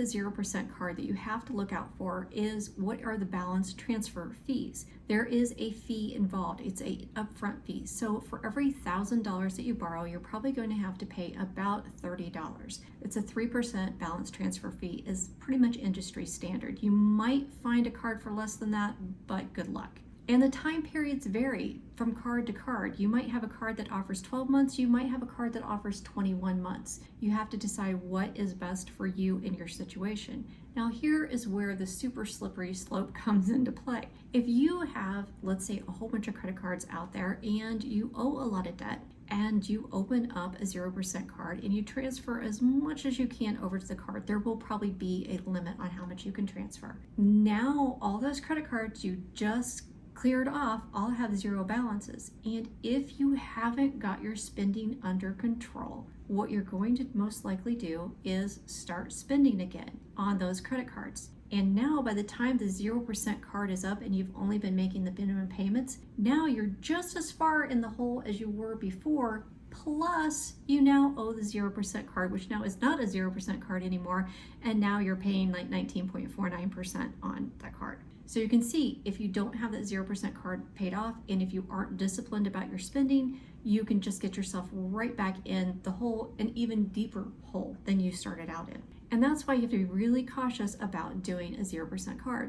a 0% card that you have to look out for is what are the balance transfer fees. There is a fee involved. It's a upfront fee. So for every $1,000 that you borrow, you're probably going to have to pay about $30. It's a 3% balance transfer fee, is pretty much industry standard. You might find a card for less than that, but good luck. And the time periods vary from card to card. You might have a card that offers 12 months, you might have a card that offers 21 months. You have to decide what is best for you in your situation. Now here is where the super slippery slope comes into play. If you have, let's say, a whole bunch of credit cards out there and you owe a lot of debt, and you open up a 0% card and you transfer as much as you can over to the card, there will probably be a limit on how much you can transfer. Now all those credit cards you just cleared off all have zero balances. And if you haven't got your spending under control, what you're going to most likely do is start spending again on those credit cards. And now by the time the 0% card is up and you've only been making the minimum payments, now you're just as far in the hole as you were before, plus you now owe the 0% card, which now is not a 0% card anymore, and now you're paying like 19.49% on that card. So you can see, if you don't have that 0% card paid off, and if you aren't disciplined about your spending, you can just get yourself right back in the hole, an even deeper hole than you started out in. And that's why you have to be really cautious about doing a 0% card.